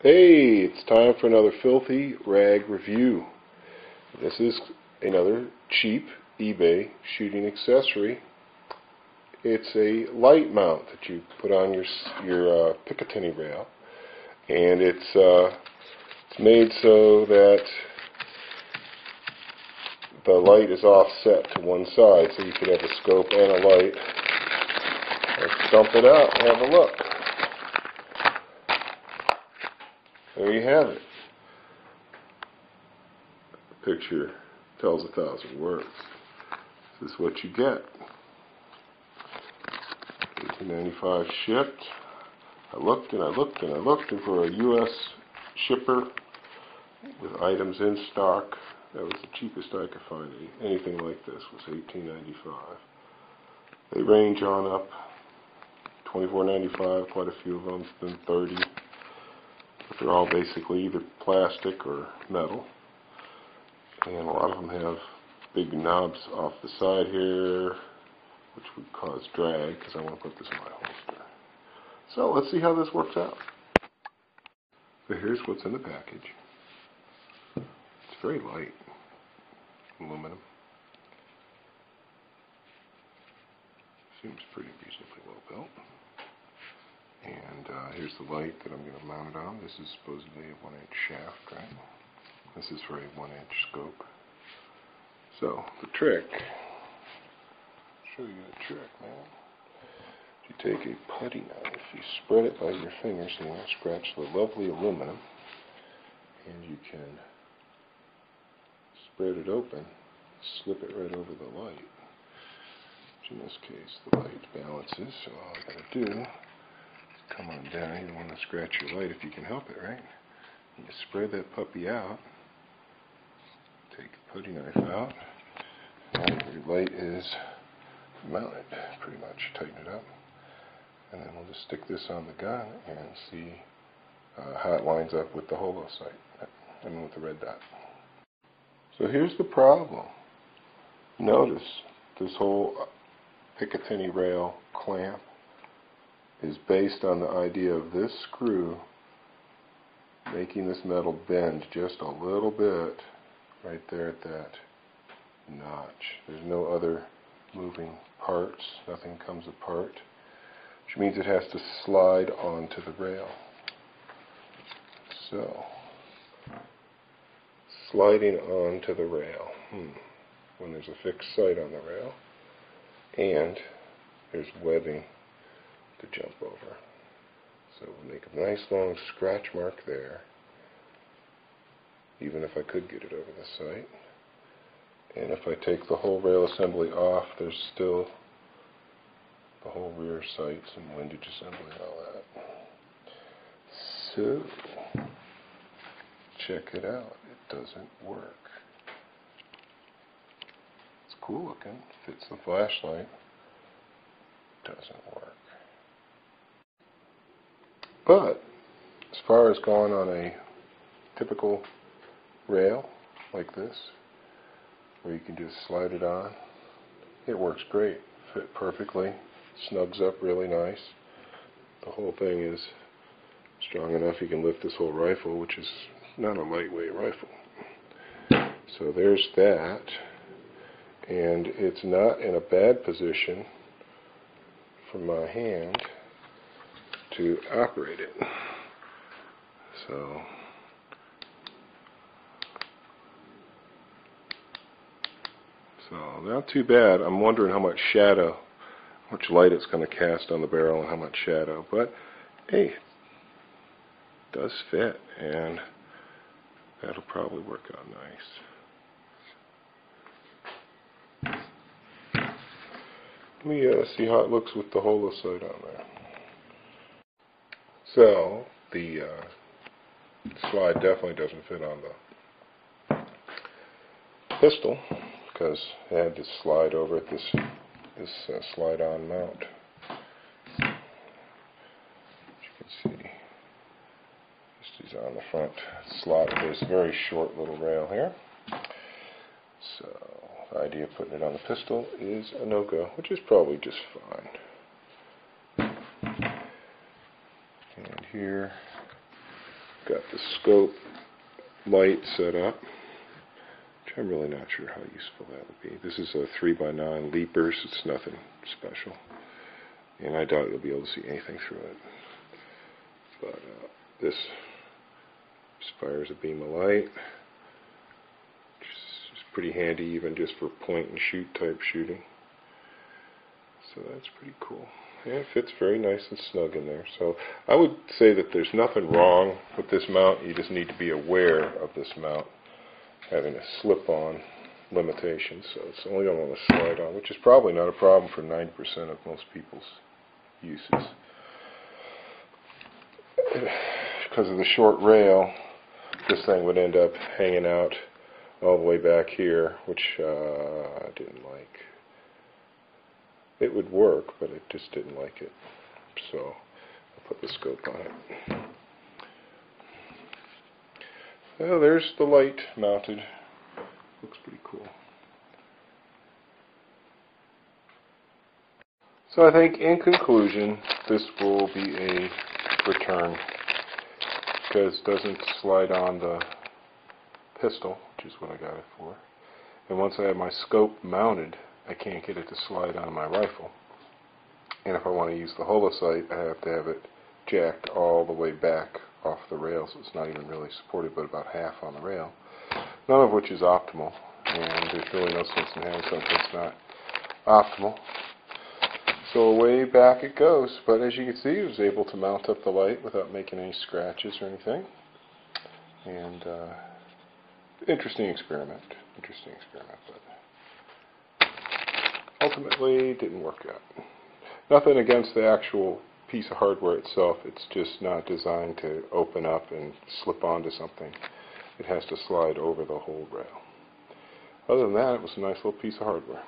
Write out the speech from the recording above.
Hey, it's time for another filthy rag review. This is another cheap eBay shooting accessory. It's a light mount that you put on your picatinny rail, and it's made so that the light is offset to one side, so you could have a scope and a light. Let's dump it out and have a look. There you have it. The picture tells 1,000 words. This is what you get. $18.95 shipped. I looked and I looked and I looked, and for a U.S. shipper with items in stock, that was the cheapest I could find. Anything like this was $18.95. They range on up. $24.95, quite a few of them, then $30. But they're all basically either plastic or metal. And a lot of them have big knobs off the side here, which would cause drag, because I want to put this in my holster. So let's see how this works out. So here's what's in the package. It's very light. Aluminum. Seems pretty reasonably well built. And here's the light that I'm going to mount it on. This is supposedly a 1-inch shaft, right? This is for a 1-inch scope. So, the trick, show you the trick, man. You take a putty knife, you spread it by your fingers so you won't scratch the lovely aluminum, and you can spread it open, slip it right over the light. Which in this case, the light balances, so all I got to do, come on down. You don't want to scratch your light if you can help it, right? You spread that puppy out, take the putty knife out, and your light is mounted pretty much. Tighten it up, and then we'll just stick this on the gun and see how it lines up with the holo sight, and with the red dot. So here's the problem. Notice this whole picatinny rail clamp is based on the idea of this screw making this metal bend just a little bit right there at that notch. There's no other moving parts. Nothing comes apart, which means it has to slide onto the rail. So, sliding onto the rail. When there's a fixed sight on the rail, and there's webbing to jump over. So we'll make a nice long scratch mark there, even if I could get it over the sight. And if I take the whole rail assembly off, there's still the whole rear sights and windage assembly and all that. So, check it out. It doesn't work. It's cool looking, fits the flashlight. Doesn't work. But as far as going on a typical rail like this, where you can just slide it on, it works great. Fit perfectly, snugs up really nice. The whole thing is strong enough you can lift this whole rifle, which is not a lightweight rifle. So there's that, and it's not in a bad position for my hand to operate it. So not too bad. I'm wondering how much shadow, how much light it's going to cast on the barrel and how much shadow, but hey, it does fit, and that'll probably work out nice. Let me see how it looks with the holo sight on there. So, the slide definitely doesn't fit on the pistol, because it had to slide over at this slide-on mount. As you can see, this is on the front slot of this very short little rail here. So, the idea of putting it on the pistol is a no-go, which is probably just fine. And here got the scope light set up, which I'm really not sure how useful that would be. This is a 3x9 leapers. It's nothing special, and I doubt you'll be able to see anything through it. But this fires a beam of light, which is pretty handy even just for point and shoot type shooting. So that's pretty cool. Yeah, it fits very nice and snug in there. So I would say that there's nothing wrong with this mount. You just need to be aware of this mount having a slip-on limitation. So it's only going to want to slide on, which is probably not a problem for 90% of most people's uses. Because of the short rail, this thing would end up hanging out all the way back here, which I didn't like. It would work, but I just didn't like it. So I'll put the scope on it. Well, there's the light mounted. Looks pretty cool. So I think in conclusion, this will be a return because it doesn't slide on the pistol, which is what I got it for. And once I have my scope mounted, I can't get it to slide on my rifle. And if I want to use the holo sight, I have to have it jacked all the way back off the rail, so it's not even really supported but about half on the rail. None of which is optimal, and there's really no sense in having something that's not optimal. So away back it goes, but as you can see, I was able to mount up the light without making any scratches or anything. And interesting experiment, but ultimately didn't work out. Nothing against the actual piece of hardware itself, it's just not designed to open up and slip onto something. It has to slide over the whole rail. Other than that, it was a nice little piece of hardware.